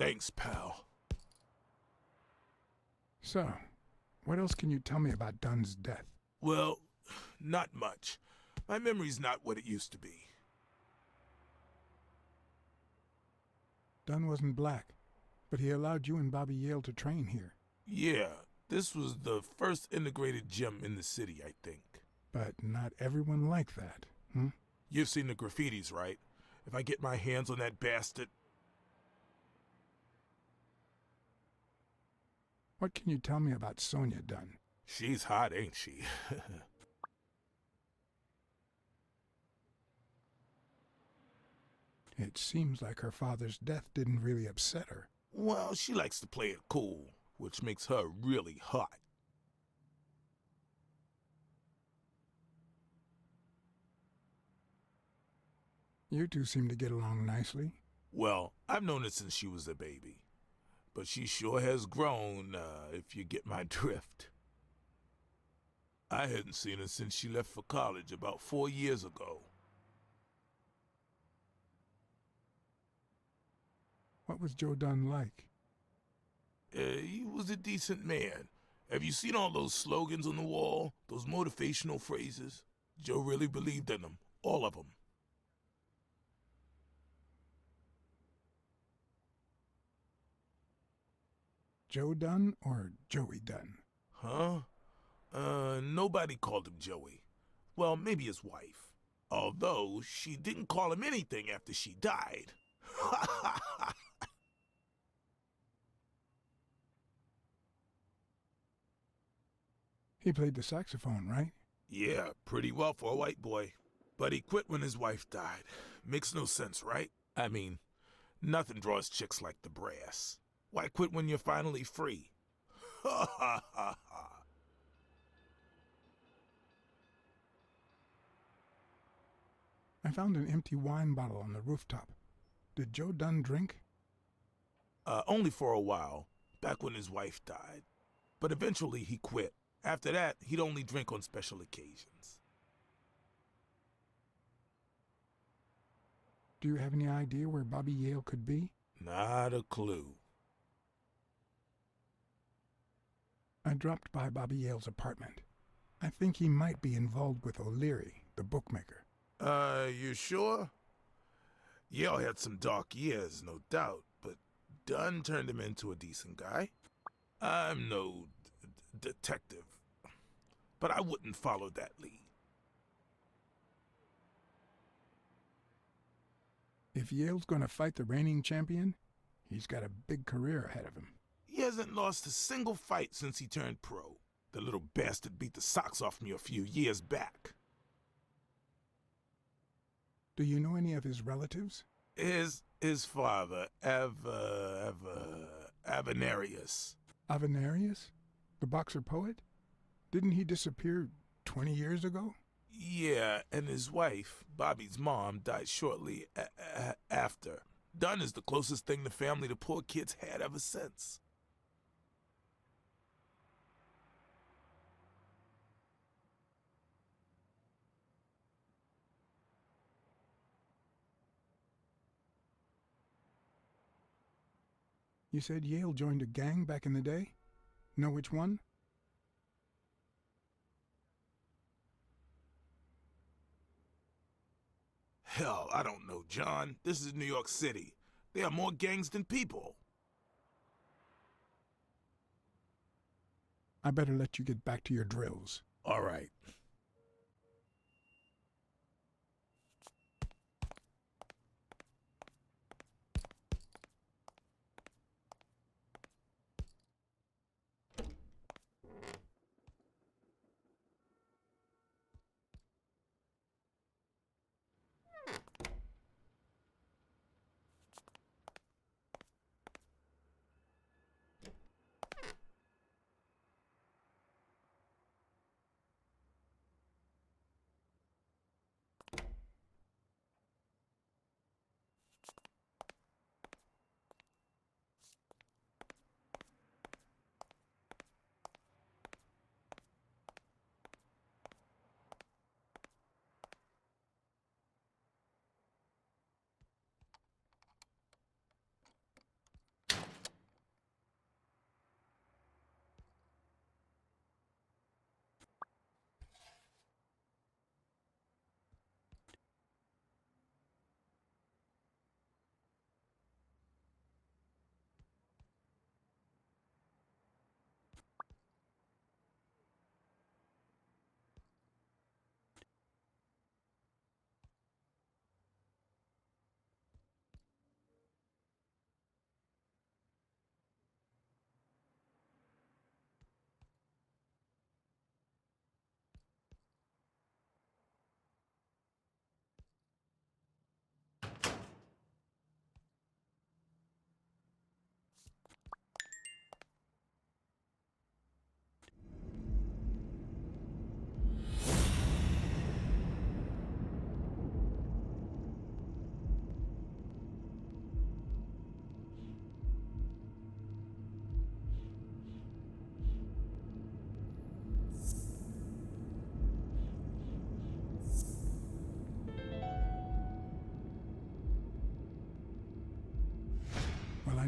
Thanks, pal. So, what else can you tell me about Dunn's death? Well, not much. My memory's not what it used to be. Dunn wasn't black, but he allowed you and Bobby Yale to train here. Yeah, this was the first integrated gym in the city, I think. But not everyone liked that, hmm? You've seen the graffitis, right? If I get my hands on that bastard... What can you tell me about Sonia Dunn? She's hot, ain't she? It seems like her father's death didn't really upset her. Well, she likes to play it cool, which makes her really hot. You two seem to get along nicely. Well, I've known her since she was a baby. But she sure has grown, if you get my drift. I hadn't seen her since she left for college about 4 years ago. What was Joe Dunn like? He was a decent man. Have you seen all those slogans on the wall? Those motivational phrases? Joe really believed in them. All of them. Joe Dunn or Joey Dunn? Huh? Nobody called him Joey. Well, maybe his wife. Although, she didn't call him anything after she died. He played the saxophone, right? Yeah, pretty well for a white boy. But he quit when his wife died. Makes no sense, right? I mean, nothing draws chicks like the brass. Why quit when you're finally free? Ha ha ha ha. I found an empty wine bottle on the rooftop. Did Joe Dunn drink? Only for a while, back when his wife died. But eventually he quit. After that, he'd only drink on special occasions. Do you have any idea where Bobby Yale could be? Not a clue. I dropped by Bobby Yale's apartment. I think he might be involved with O'Leary, the bookmaker. You sure? Yale had some dark years, no doubt, but Dunn turned him into a decent guy. I'm no detective, but I wouldn't follow that lead. If Yale's gonna fight the reigning champion, he's got a big career ahead of him. He hasn't lost a single fight since he turned pro. The little bastard beat the socks off me a few years back. Do you know any of his relatives? His father, Avenarius. Avenarius? The boxer poet? Didn't he disappear 20 years ago? Yeah, and his wife, Bobby's mom, died shortly after. Dunn is the closest thing the family to poor kids had ever since. You said Yale joined a gang back in the day? Know which one? Hell, I don't know, John. This is New York City. There are more gangs than people. I better let you get back to your drills. All right.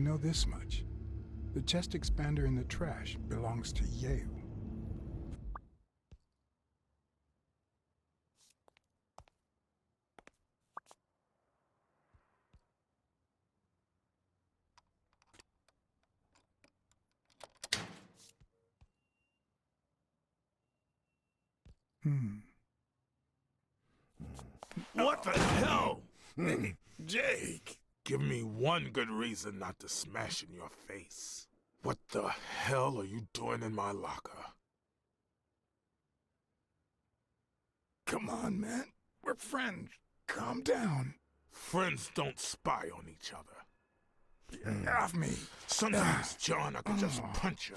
know this much. The chest expander in the trash belongs to Yale. What the hell? Hey, Jake, give me one good reason not to smash in your face. What the hell are you doing in my locker? Come on, man. We're friends. Calm down. Friends don't spy on each other. Get off me. Sometimes, John, I can just punch you.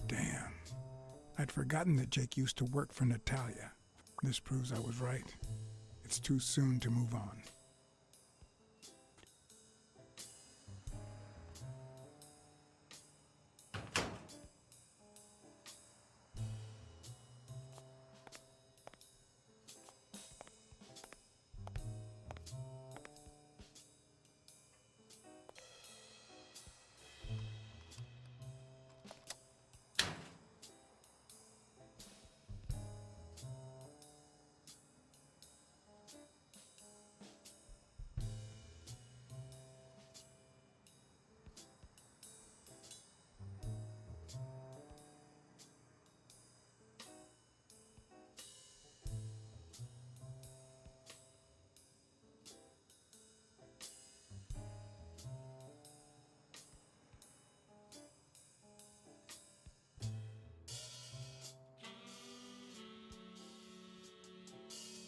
Damn. I'd forgotten that Jake used to work for Natalia. This proves I was right. It's too soon to move on.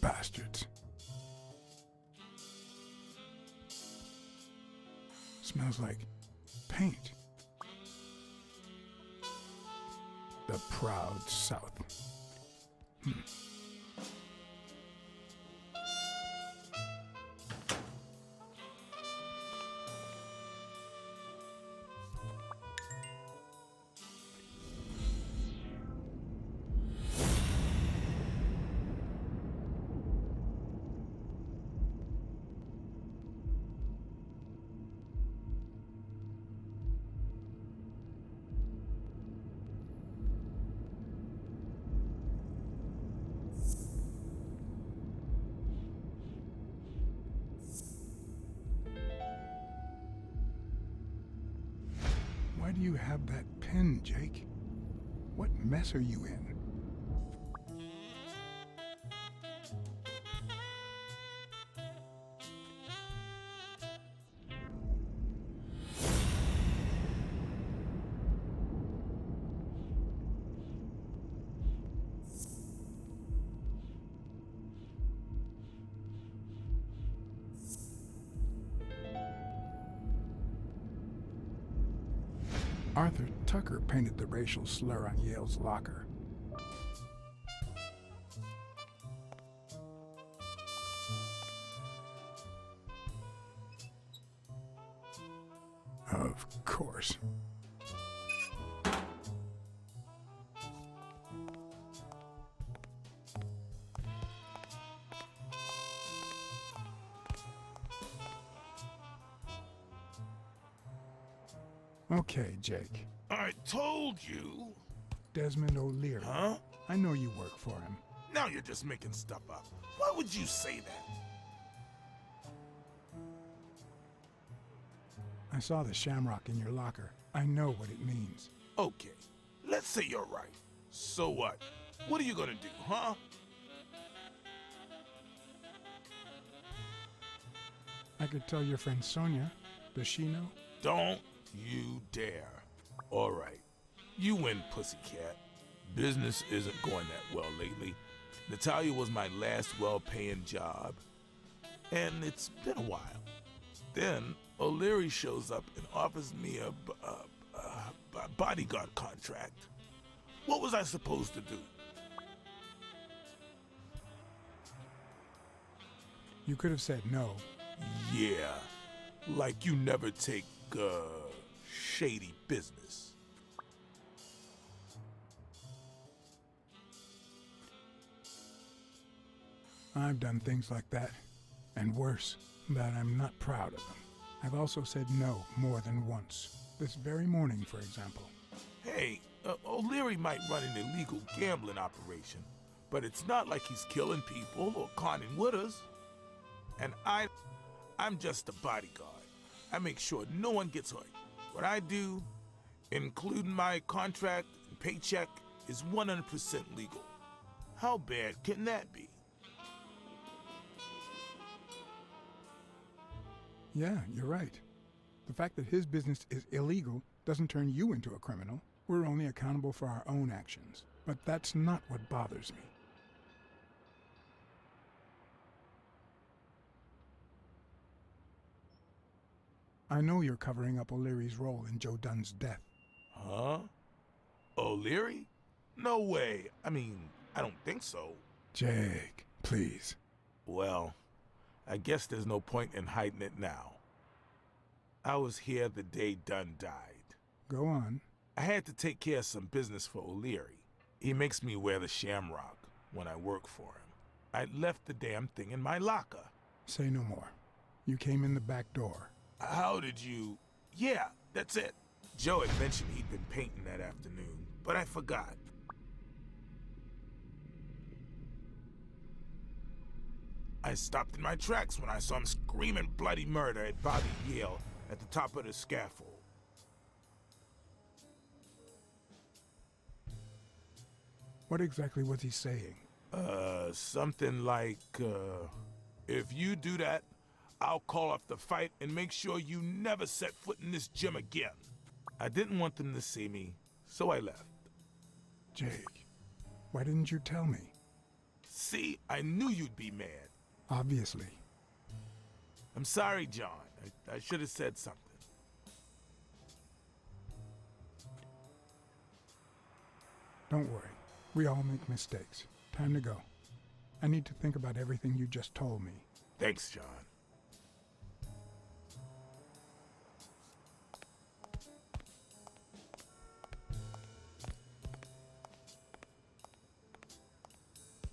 Bastards. Smells like paint. The proud South. Why do you have that pen, Jake? What mess are you in? Arthur Tucker painted the racial slur on Yale's locker. Of course. Okay, Jake. I told you. Desmond O'Leary. Huh? I know you work for him. Now you're just making stuff up. Why would you say that? I saw the shamrock in your locker. I know what it means. Okay, let's say you're right. So what? What are you gonna do, huh? I could tell your friend Sonia. Does she know? Don't you dare. All right, you win, pussycat. Business isn't going that well lately. Natalia was my last well-paying job, and it's been a while. Then O'Leary shows up and offers me a bodyguard contract. What was I supposed to do? You could have said no. Yeah, like you never take, shady business. I've done things like that, and worse, that I'm not proud of them. I've also said no more than once. This very morning, for example. Hey, O'Leary might run an illegal gambling operation, but it's not like he's killing people or conning widows. And I'm just a bodyguard. I make sure no one gets hurt. What I do, including my contract and paycheck, is 100% legal. How bad can that be? Yeah, you're right. The fact that his business is illegal doesn't turn you into a criminal. We're only accountable for our own actions. But that's not what bothers me. I know you're covering up O'Leary's role in Joe Dunn's death. Huh? O'Leary? No way. I mean, I don't think so. Jake, please. Well, I guess there's no point in hiding it now. I was here the day Dunn died. Go on. I had to take care of some business for O'Leary. He makes me wear the shamrock when I work for him. I left the damn thing in my locker. Say no more. You came in the back door. How did you... Yeah, that's it. Joe had mentioned he'd been painting that afternoon, but I forgot. I stopped in my tracks when I saw him screaming bloody murder at Bobby Yale at the top of the scaffold. What exactly was he saying? Something like, if you do that, I'll call off the fight and make sure you never set foot in this gym again. I didn't want them to see me, so I left. Jake, why didn't you tell me? See, I knew you'd be mad. Obviously. I'm sorry, John. I should have said something. Don't worry. We all make mistakes. Time to go. I need to think about everything you just told me. Thanks, John.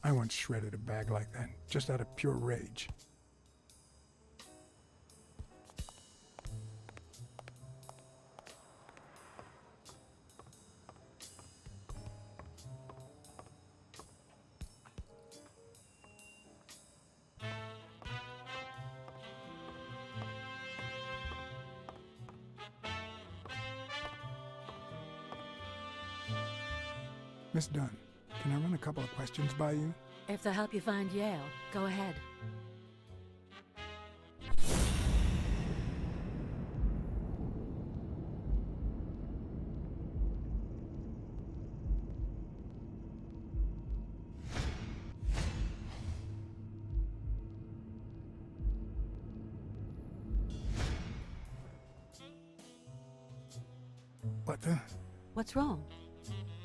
I once shredded a bag like that, just out of pure rage. Miss Dunn, can I run a couple of questions by you? If they'll help you find Yale, go ahead. What the? What's wrong?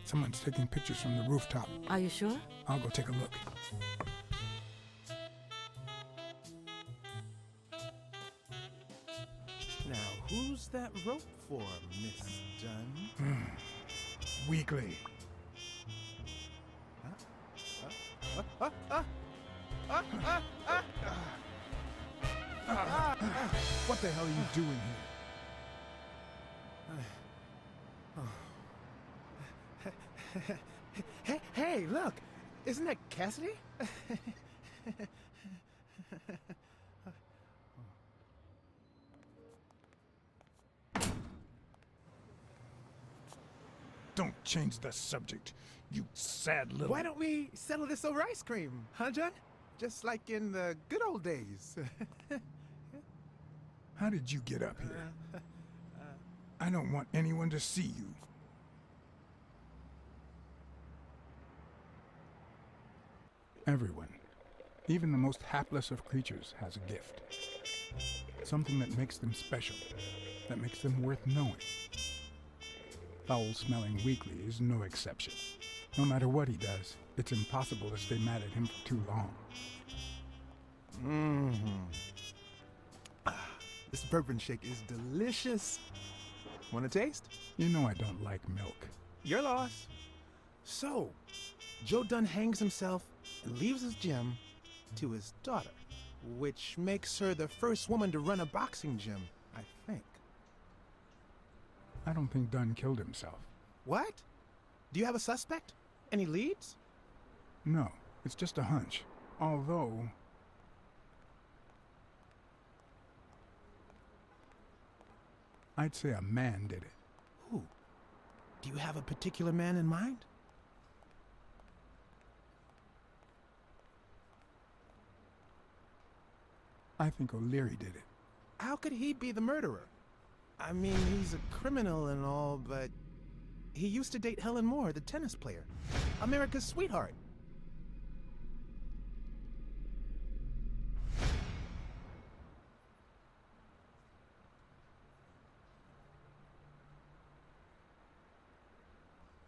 Someone's taking pictures from the rooftop. Are you sure? I'll go take a look. Now, who's that rope for, Miss Dunn? Weekly. What the hell are you doing here? Hey, look! Isn't that Cassidy? Don't change the subject, you sad little... Why don't we settle this over ice cream, huh, John? Just like in the good old days. How did you get up here? I don't want anyone to see you. Everyone, even the most hapless of creatures, has a gift. Something that makes them special, that makes them worth knowing. Foul-smelling Weekly is no exception. No matter what he does, it's impossible to stay mad at him for too long. This bourbon shake is delicious. Want a taste? You know I don't like milk. Your loss. So, Joe Dunn hangs himself and leaves his gym to his daughter, which makes her the first woman to run a boxing gym, I think. I don't think Dunn killed himself. What? Do you have a suspect? Any leads? No, it's just a hunch. Although... I'd say a man did it. Who? Do you have a particular man in mind? I think O'Leary did it. How could he be the murderer? I mean, he's a criminal and all, but he used to date Helen Moore, the tennis player. America's sweetheart.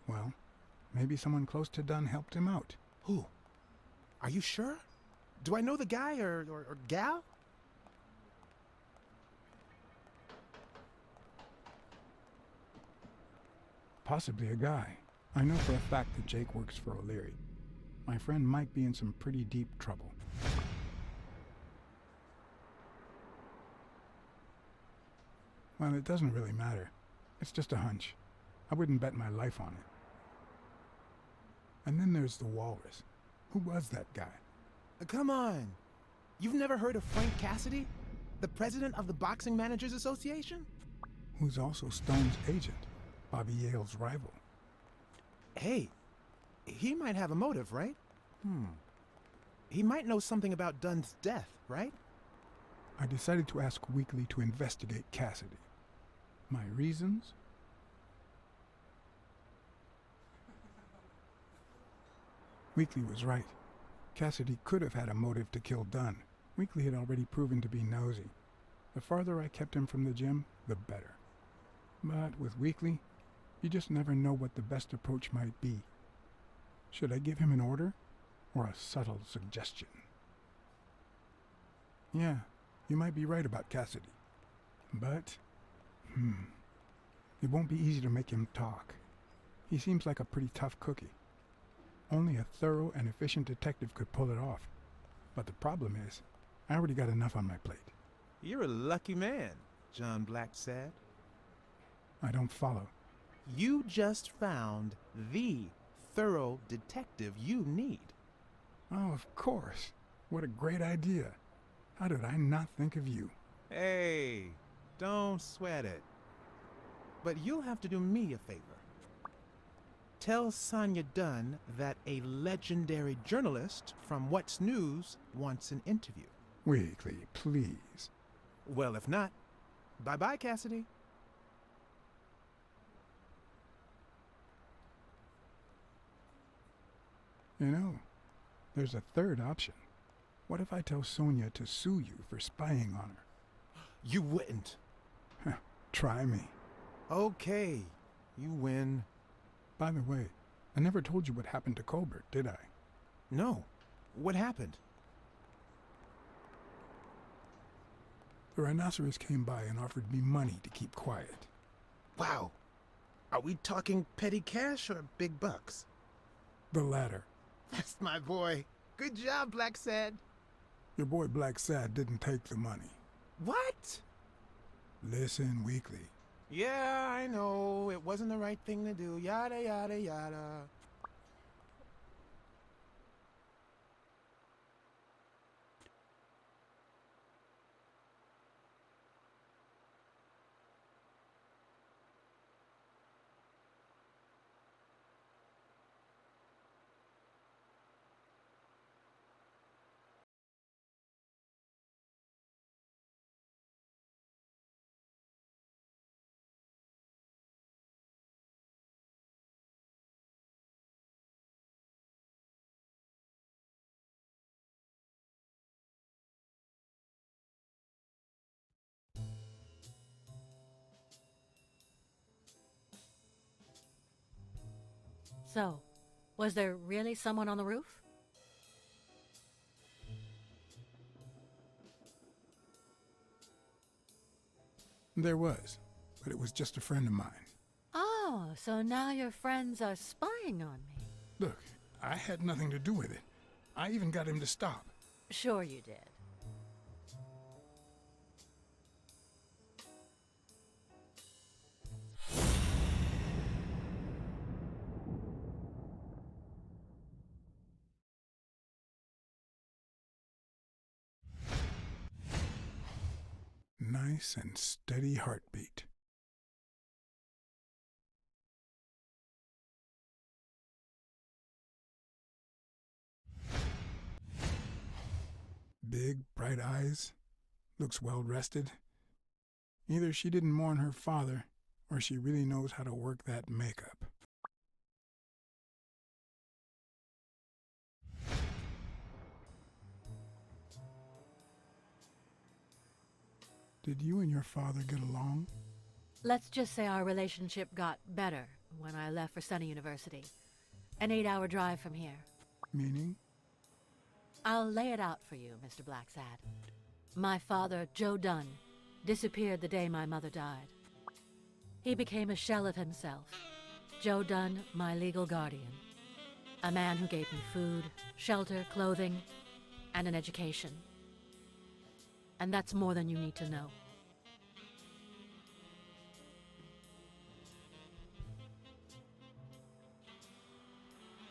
Well, maybe someone close to Dunn helped him out. Who? Are you sure? Do I know the guy or gal? Possibly a guy. I know for a fact that Jake works for O'Leary. My friend might be in some pretty deep trouble. Well, it doesn't really matter. It's just a hunch. I wouldn't bet my life on it. And then there's the Walrus. Who was that guy? Come on. You've never heard of Frank Cassidy? The president of the Boxing Managers Association? Who's also Stone's agent, Bobby Yale's rival. Hey, he might have a motive, right? He might know something about Dunn's death, right? I decided to ask Weekly to investigate Cassidy. My reasons? Weekly was right. Cassidy could have had a motive to kill Dunn. Weekly had already proven to be nosy. The farther I kept him from the gym, the better. But with Weekly, you just never know what the best approach might be. Should I give him an order or a subtle suggestion? Yeah, you might be right about Cassidy. But, it won't be easy to make him talk. He seems like a pretty tough cookie. Only a thorough and efficient detective could pull it off. But the problem is, I already got enough on my plate. You're a lucky man, John Blacksad. I don't follow. You just found the thorough detective you need. Oh, of course. What a great idea. How did I not think of you? Hey, don't sweat it. But you'll have to do me a favor. Tell Sonia Dunn that a legendary journalist from What's News wants an interview. Weekly, please. Well, if not, bye-bye, Cassidy. You know, there's a third option. What if I tell Sonia to sue you for spying on her? You wouldn't. Try me. Okay, you win. By the way, I never told you what happened to Colbert, did I? No. What happened? The rhinoceros came by and offered me money to keep quiet. Wow. Are we talking petty cash or big bucks? The latter. That's my boy. Good job, Blacksad. Your boy Blacksad didn't take the money. What? Listen, Weekly. Yeah, I know. It wasn't the right thing to do. Yada, yada, yada. So, Was there really someone on the roof? There was, but it was just a friend of mine. Oh, so now your friends are spying on me. Look, I had nothing to do with it. I even got him to stop. Sure you did. Nice and steady heartbeat. Big, bright eyes. Looks well rested. Either she didn't mourn her father, or she really knows how to work that makeup. Did you and your father get along? Let's just say our relationship got better when I left for Sunny University. An 8-hour drive from here. Meaning? I'll lay it out for you, Mr. Blacksad. My father, Joe Dunn, disappeared the day my mother died. He became a shell of himself. Joe Dunn, my legal guardian. A man who gave me food, shelter, clothing, and an education. And that's more than you need to know.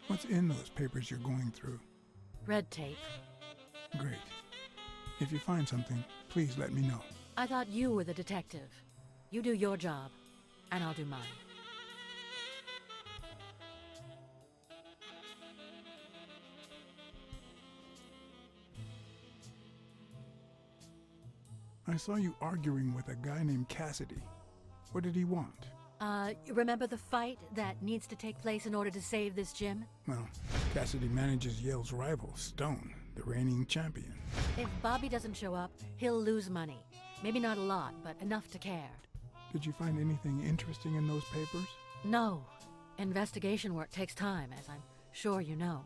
What's in those papers you're going through? Red tape. Great. If you find something, please let me know. I thought you were the detective. You do your job, and I'll do mine. I saw you arguing with a guy named Cassidy. What did he want? Remember the fight that needs to take place in order to save this gym? Well, Cassidy manages Yale's rival, Stone, the reigning champion. If Bobby doesn't show up, he'll lose money. Maybe not a lot, but enough to care. Did you find anything interesting in those papers? No. Investigation work takes time, as I'm sure you know.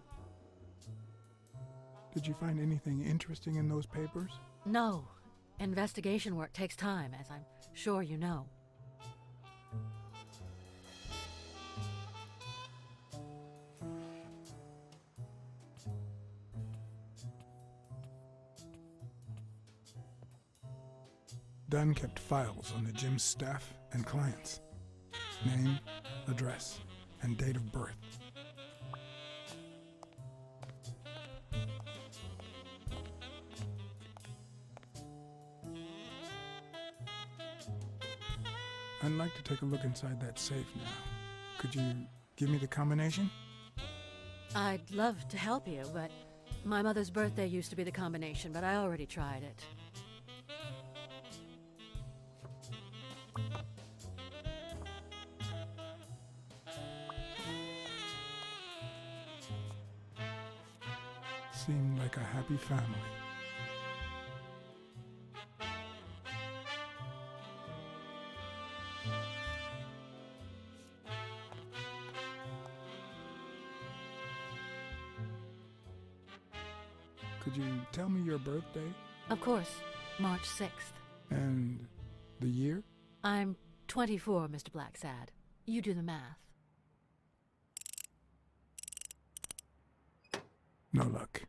Did you find anything interesting in those papers? No. Investigation work takes time, as I'm sure you know. Dunn kept files on the gym's staff and clients. Name, address, and date of birth. I'd like to take a look inside that safe now. Could you give me the combination? I'd love to help you, but my mother's birthday used to be the combination, but I already tried it. Seemed like a happy family. Could you tell me your birthday? Of course, March 6th. And the year? I'm 24, Mr. Blacksad. You do the math. No luck.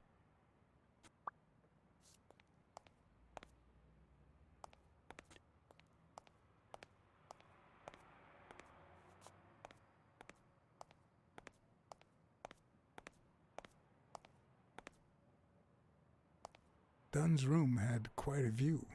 Dunn's room had quite a view.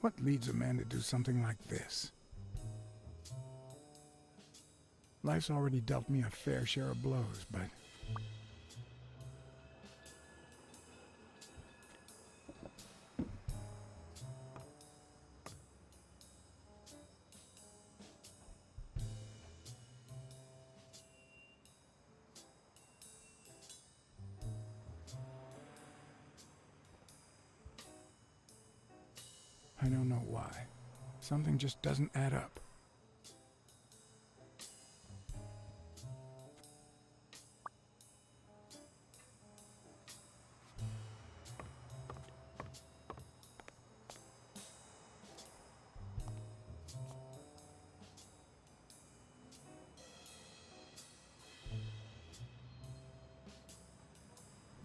What leads a man to do something like this? Life's already dealt me a fair share of blows, but... I don't know why. Something just doesn't add up.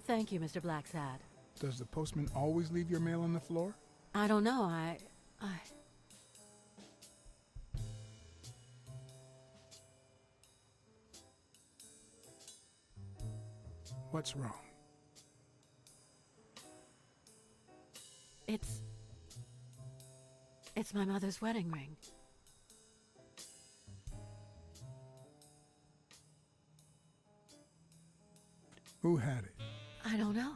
Thank you, Mr. Blacksad. Does the postman always leave your mail on the floor? I don't know, I... What's wrong? It's my mother's wedding ring. Who had it? I don't know.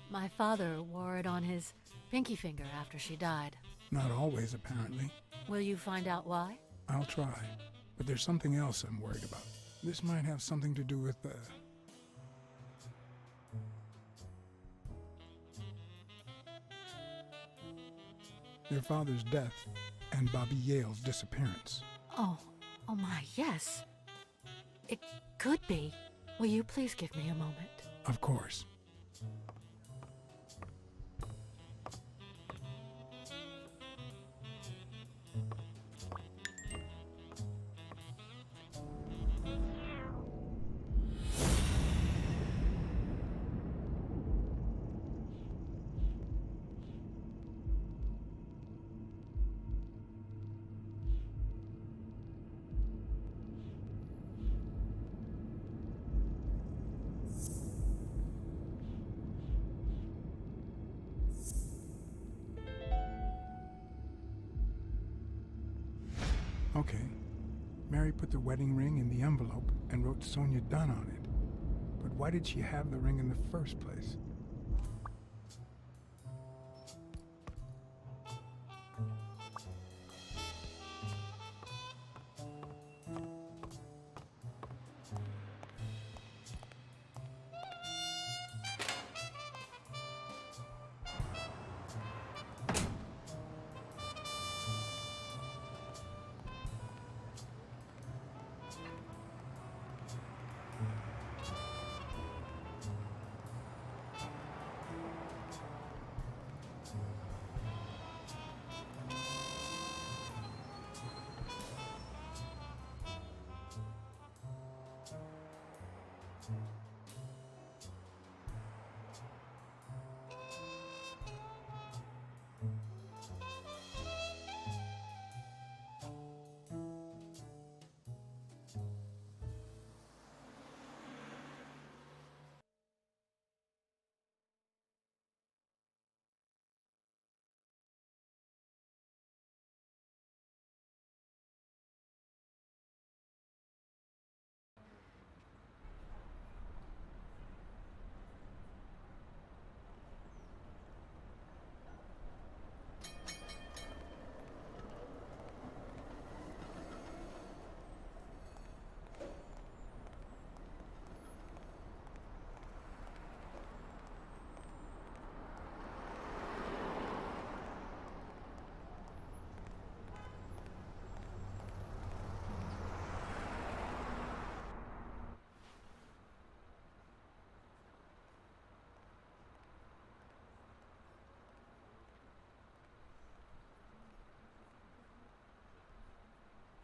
My father wore it on his pinky finger after she died. Not always, apparently. Will you find out why? I'll try. But there's something else I'm worried about. This might have something to do with your father's death and Bobby Yale's disappearance. Oh my, yes. It could be. Will you please give me a moment? Of course. Okay. Mary put the wedding ring in the envelope and wrote Sonia Dunn on it. But why did she have the ring in the first place?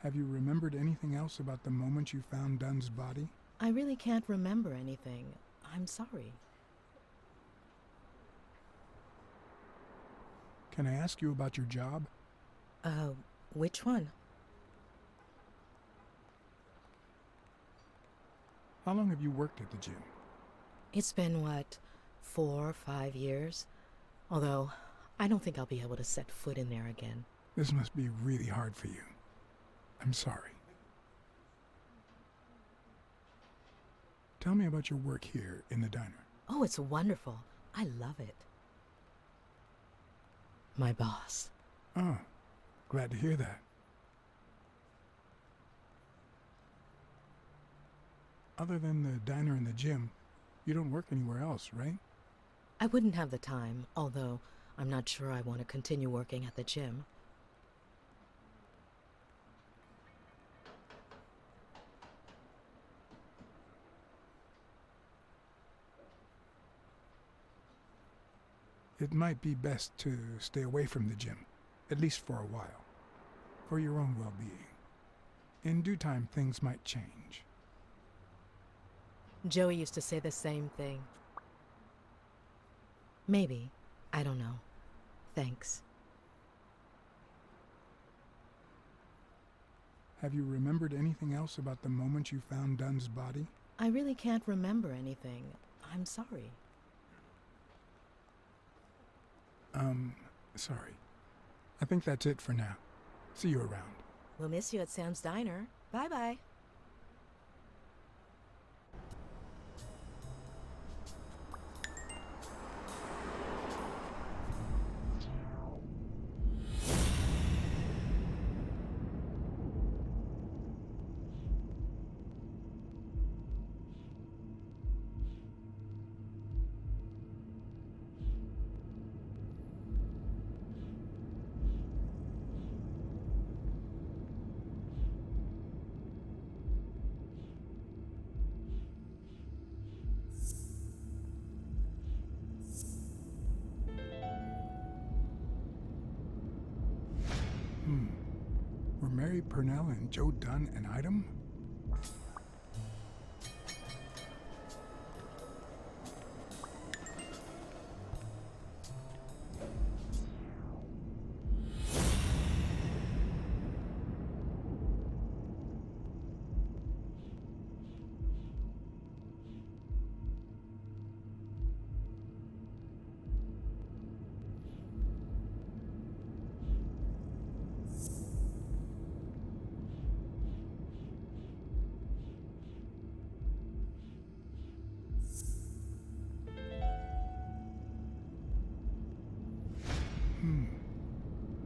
Have you remembered anything else about the moment you found Dunn's body? I really can't remember anything. I'm sorry. Can I ask you about your job? Which one? How long have you worked at the gym? It's been, 4 or 5 years? Although, I don't think I'll be able to set foot in there again. This must be really hard for you. I'm sorry. Tell me about your work here in the diner. Oh, it's wonderful. I love it. My boss. Oh, glad to hear that. Other than the diner and the gym, you don't work anywhere else, right? I wouldn't have the time, although I'm not sure I want to continue working at the gym. It might be best to stay away from the gym, at least for a while, for your own well-being. In due time, things might change. Joey used to say the same thing. Maybe. I don't know. Thanks. Have you remembered anything else about the moment you found Dunn's body? I really can't remember anything. I'm sorry. Sorry. I think that's it for now. See you around. We'll miss you at Sam's Diner. Bye-bye. Were Mary Purnell and Joe Dunn an item?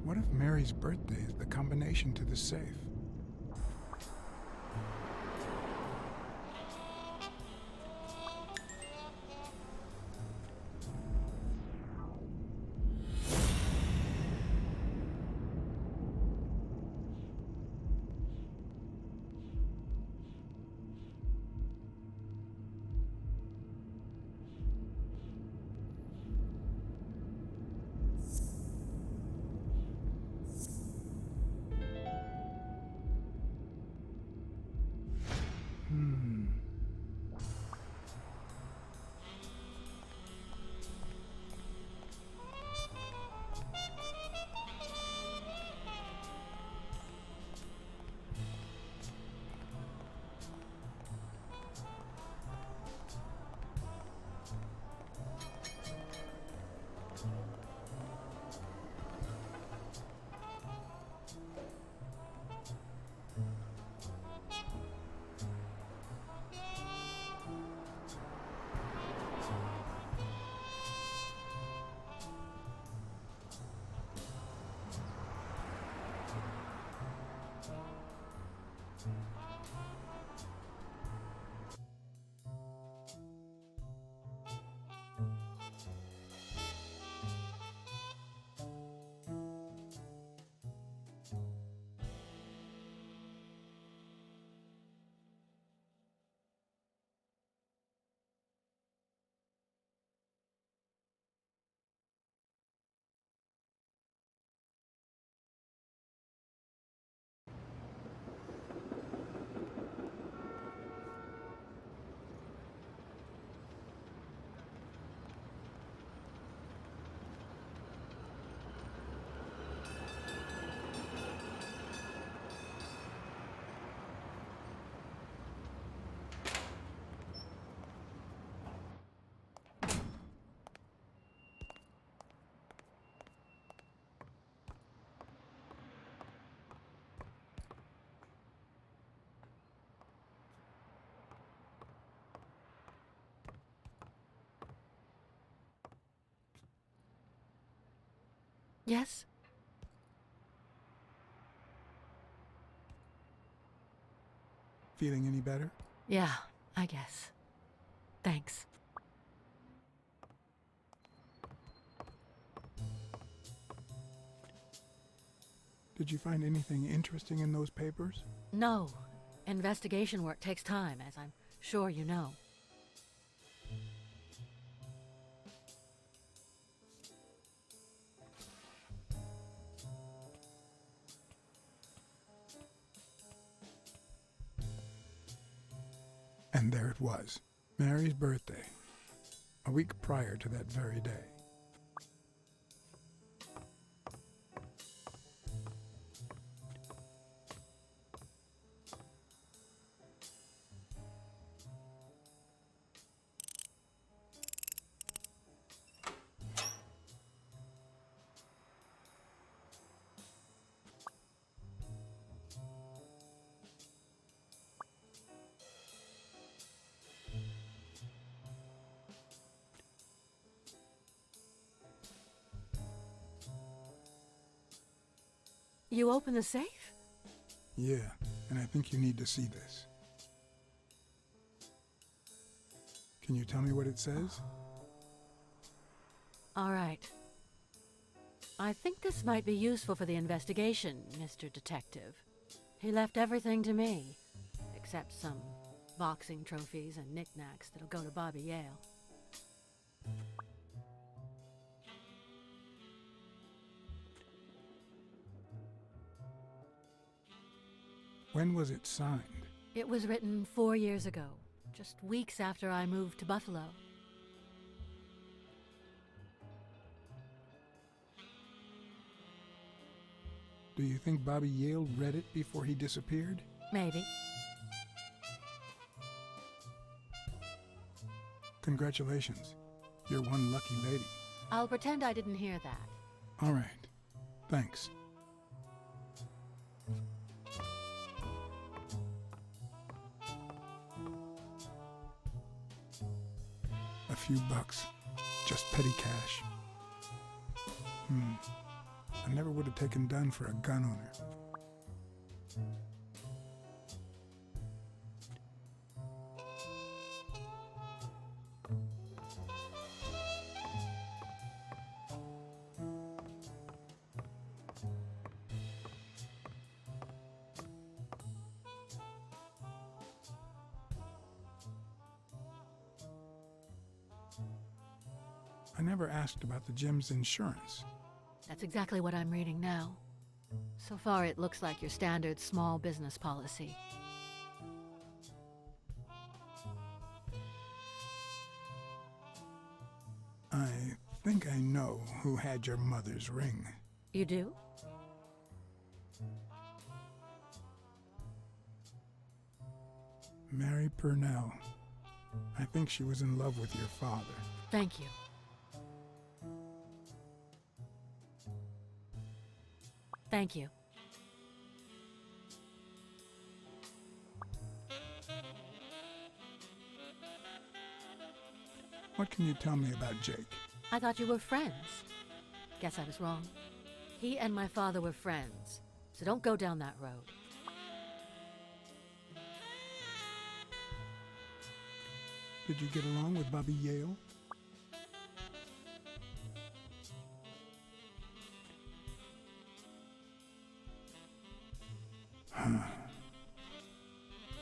What if Mary's birthday is the combination to the safe? Yes? Feeling any better? Yeah, I guess. Thanks. Did you find anything interesting in those papers? No. Investigation work takes time, as I'm sure you know. And there it was, Mary's birthday, a week prior to that very day. You open the safe? Yeah, and I think you need to see this. Can you tell me what it says? All right. I think this might be useful for the investigation, Mr. Detective. He left everything to me, except some boxing trophies and knickknacks that'll go to Bobby Yale. When was it signed? It was written 4 years ago, just weeks after I moved to Buffalo. Do you think Bobby Yale read it before he disappeared? Maybe. Congratulations. You're one lucky lady. I'll pretend I didn't hear that. All right. Thanks. A few bucks. Just petty cash. I never would have taken Dunn for a gun owner. I never asked about the gym's insurance. That's exactly what I'm reading now. So far, it looks like your standard small business policy. I think I know who had your mother's ring. You do? Mary Purnell. I think she was in love with your father. Thank you. Thank you. What can you tell me about Jake? I thought you were friends. Guess I was wrong. He and my father were friends, so don't go down that road. Did you get along with Bobby Yale?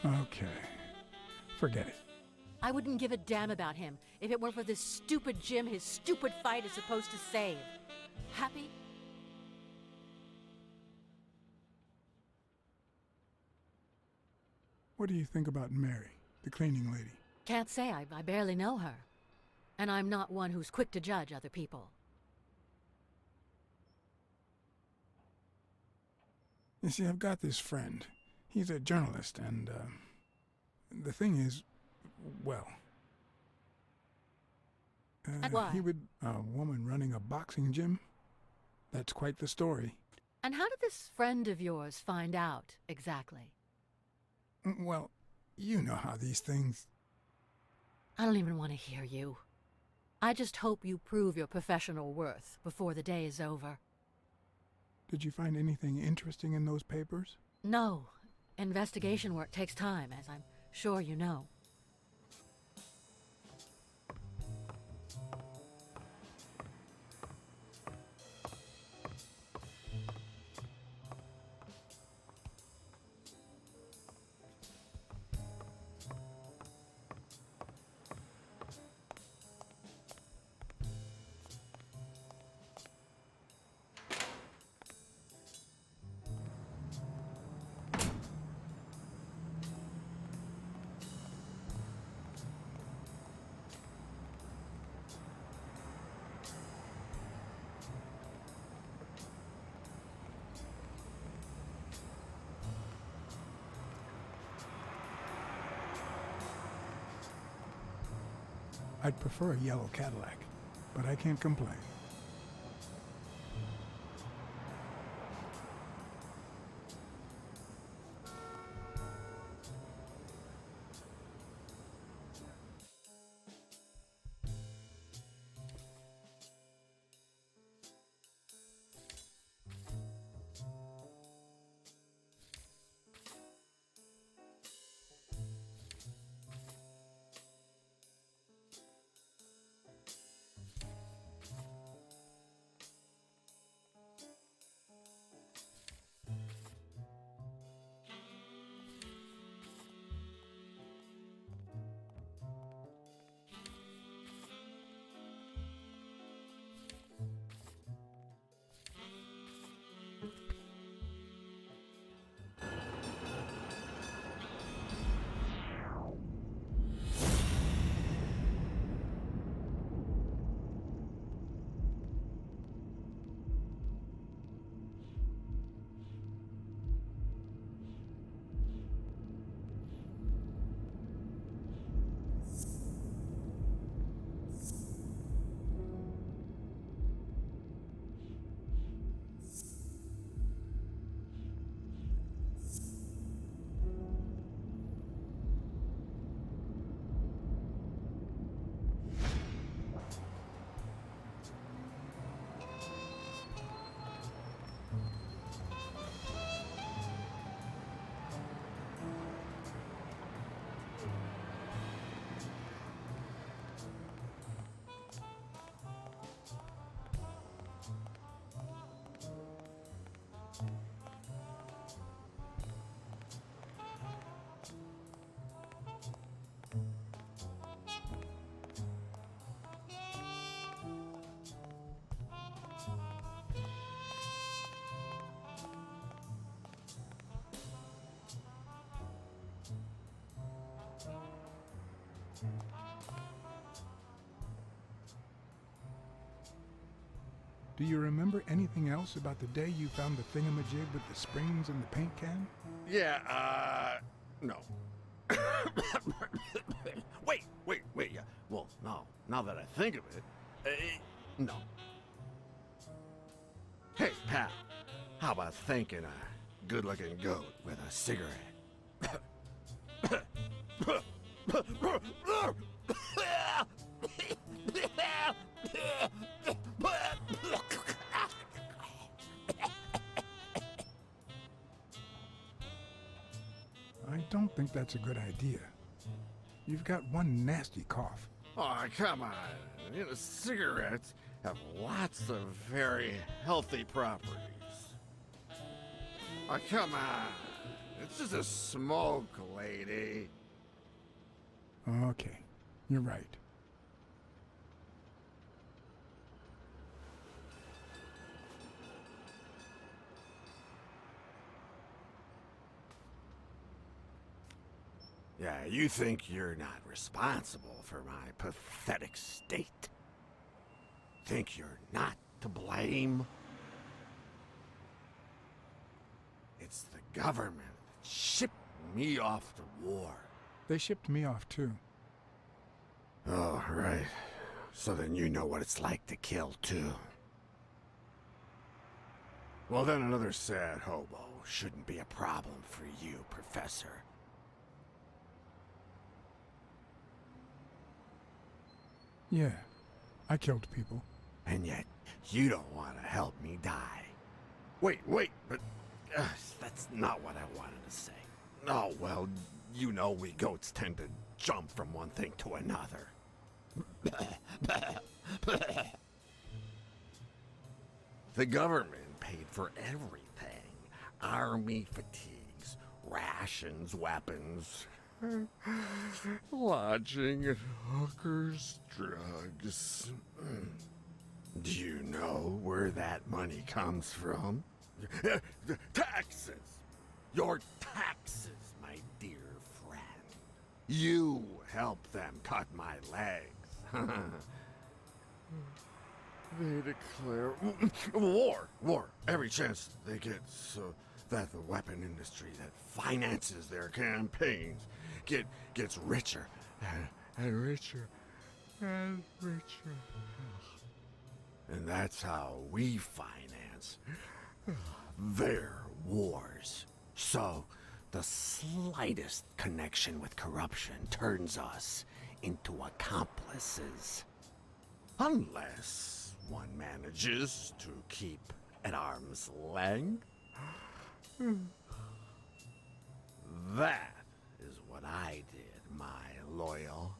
Okay. Forget it. I wouldn't give a damn about him if it weren't for this stupid gym his stupid fight is supposed to save. Happy? What do you think about Mary, the cleaning lady? Can't say. I barely know her. And I'm not one who's quick to judge other people. You see, I've got this friend. He's a journalist, and, the thing is, well... Why? A woman running a boxing gym? That's quite the story. And how did this friend of yours find out, exactly? Well, you know how these things... I don't even want to hear you. I just hope you prove your professional worth before the day is over. Did you find anything interesting in those papers? No. Investigation work takes time, as I'm sure you know. I'd prefer a yellow Cadillac, but I can't complain. Do you remember anything else about the day you found the thingamajig with the springs and the paint can? Yeah, no. wait, yeah. Well, no, now that I think of it, no. Hey, pal, how about thanking a good-looking goat with a cigarette? I don't think that's a good idea. You've got one nasty cough. Oh, come on. You know, cigarettes have lots of very healthy properties. Oh, come on. It's just a smoke, lady. Okay, you're right. Yeah, you think you're not responsible for my pathetic state? Think you're not to blame? It's the government that shipped me off to war. They shipped me off too. Oh, right. So then you know what it's like to kill too. Well, then another sad hobo shouldn't be a problem for you, Professor. Yeah, I killed people. And yet, you don't want to help me die. Wait, but that's not what I wanted to say. Oh, well, you know we goats tend to jump from one thing to another. The government paid for everything. Army fatigues, rations, weapons, lodging at hookers, drugs. Do you know where that money comes from? Taxes! Your taxes, my dear friend. You helped them cut my legs. They declare war every chance they get, so that the weapon industry that finances their campaigns gets richer and richer and richer. And that's how we finance their wars. So the slightest connection with corruption turns us into accomplices. Unless one manages to keep at arm's length. That is what I did, my loyal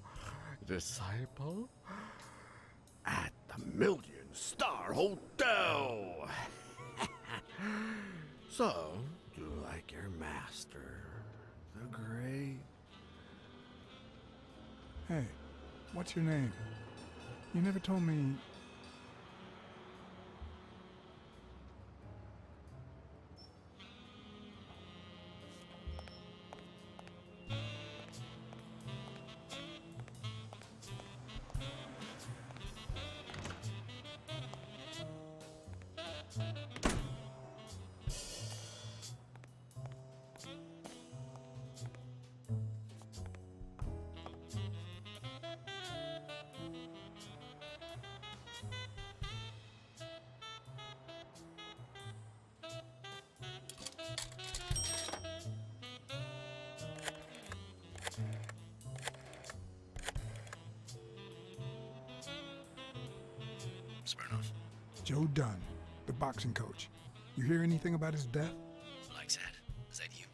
disciple, at the Million-Star Hotel. So, do like your master, the great... Hey, what's your name? You never told me... Smirnoff. Joe Dunn, the boxing coach. You hear anything about his death? Blacksad, is that you?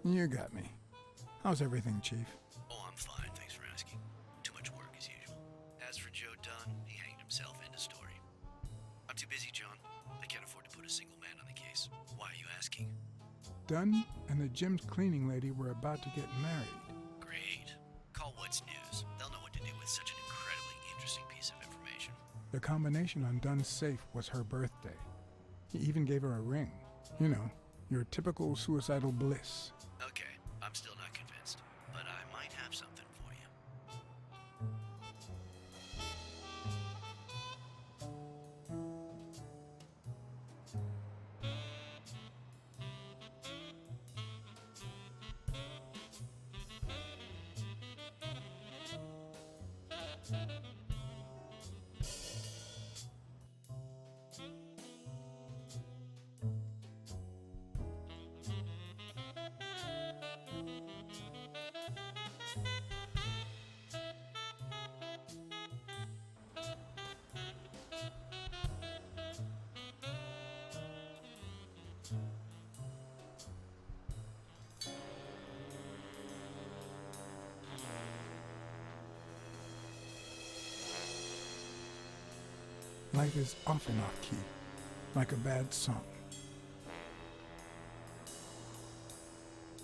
You got me. How's everything, Chief? Oh, I'm fine, thanks for asking. Too much work as usual. As for Joe Dunn, he hanged himself, end of story. I'm too busy, John. I can't afford to put a single man on the case. Why are you asking? Dunn and the gym's cleaning lady were about to get married. Great. Call What's News. They'll know what to do with such an incredibly interesting piece of information. The combination on Dunn's safe was her birthday. He even gave her a ring. You know, your typical suicidal bliss. Okay, I'm still not convinced, but I might have something for you. Life is off and off key, like a bad song.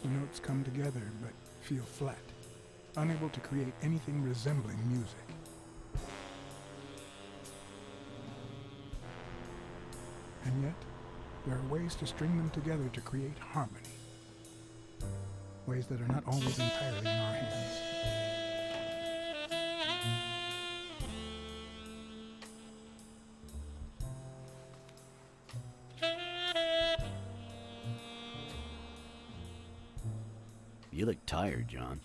The notes come together but feel flat, unable to create anything resembling music. And yet, there are ways to string them together to create harmony. Ways that are not always entirely in our hands. You look tired, John.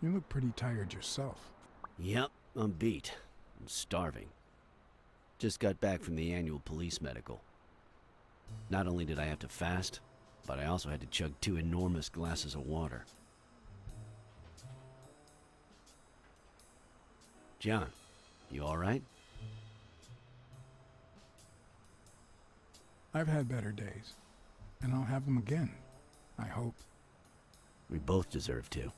You look pretty tired yourself. Yep, I'm beat. I'm starving. Just got back from the annual police medical. Not only did I have to fast, but I also had to chug 2 enormous glasses of water. John, you alright? I've had better days, and I'll have them again, I hope. We both deserve to.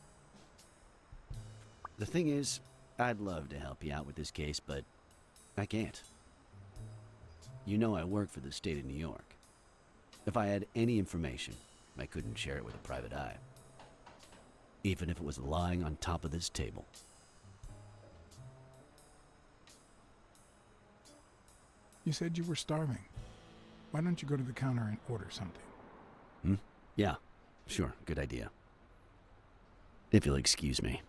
The thing is, I'd love to help you out with this case, but I can't. You know I work for the state of New York. If I had any information, I couldn't share it with a private eye. Even if it was lying on top of this table. You said you were starving. Why don't you go to the counter and order something? Yeah, sure, good idea. If you'll excuse me.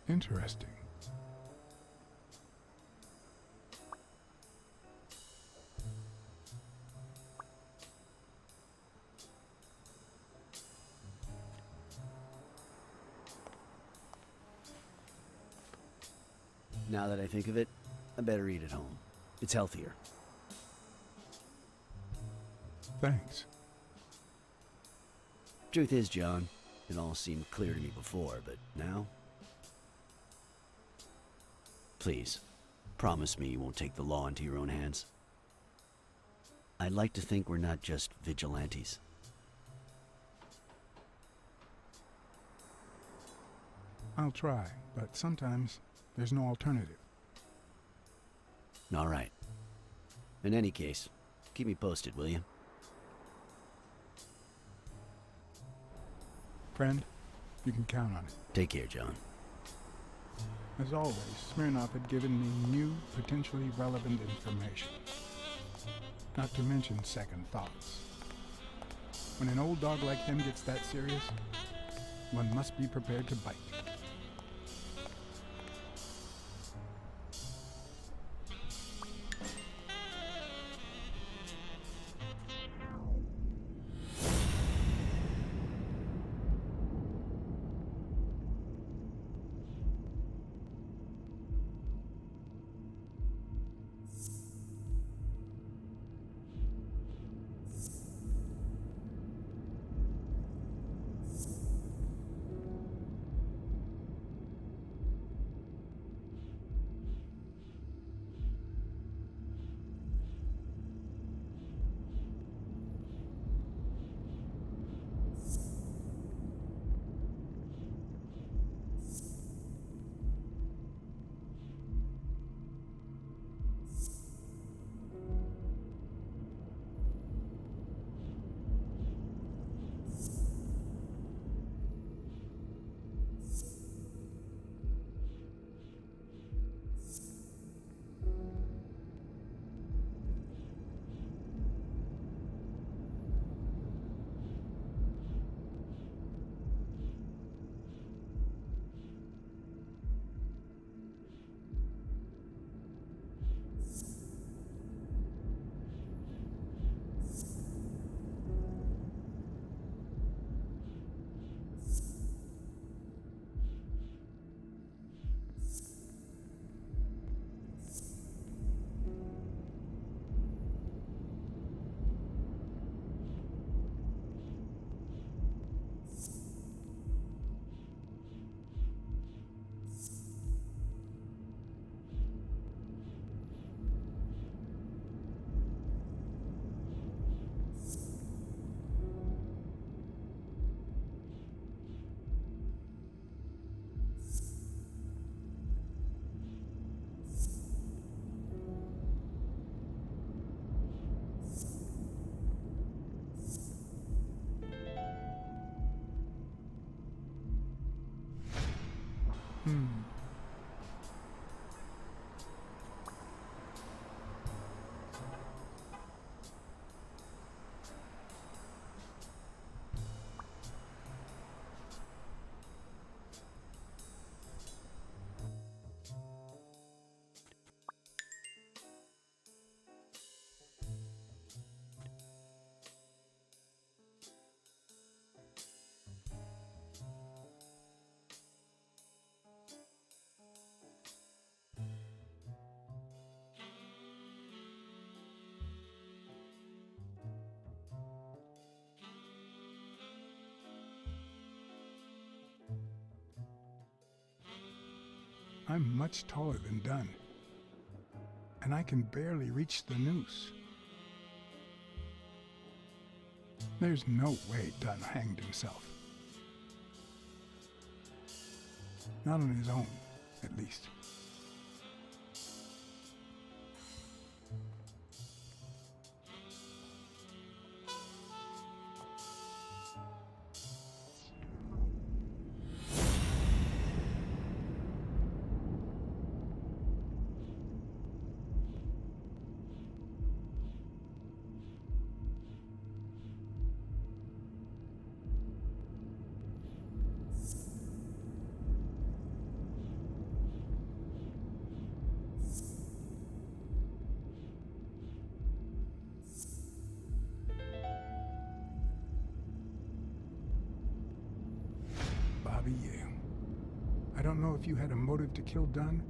Interesting. Now that I think of it, I better eat at home. It's healthier. Thanks. Truth is, John, it all seemed clear to me before, but now? Please, promise me you won't take the law into your own hands. I'd like to think we're not just vigilantes. I'll try, but sometimes there's no alternative. All right. In any case, keep me posted, will you? Friend, you can count on it. Take care, John. As always, Smirnov had given me new, potentially relevant information. Not to mention second thoughts. When an old dog like him gets that serious, one must be prepared to bite. I'm much taller than Dunn, and I can barely reach the noose. There's no way Dunn hanged himself. Not on his own, at least. Bobby Yale. I don't know if you had a motive to kill Dunn,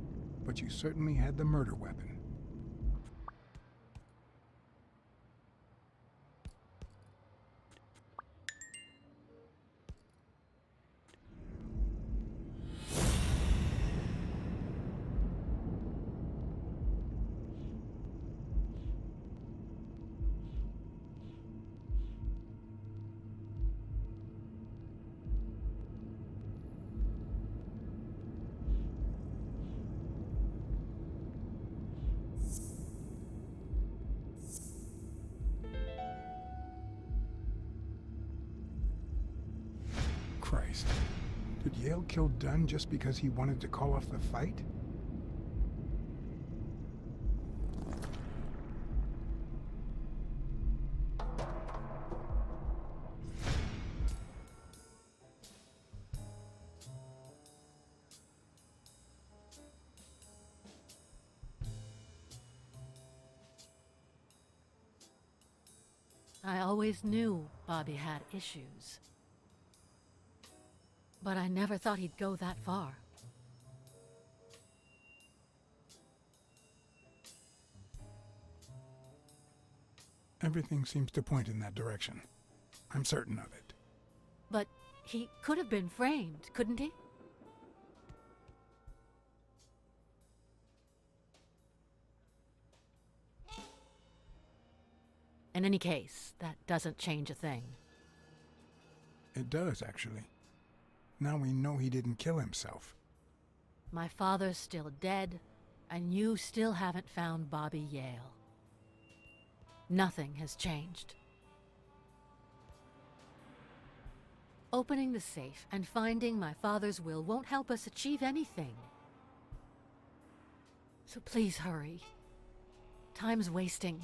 but you certainly had the murder weapon. Christ. Did Yale kill Dunn just because he wanted to call off the fight? I always knew Bobby had issues. But I never thought he'd go that far. Everything seems to point in that direction. I'm certain of it. But he could have been framed, couldn't he? In any case, that doesn't change a thing. It does, actually. Now we know he didn't kill himself. My father's still dead, and you still haven't found Bobby Yale. Nothing has changed. Opening the safe and finding my father's will won't help us achieve anything. So please hurry. Time's wasting.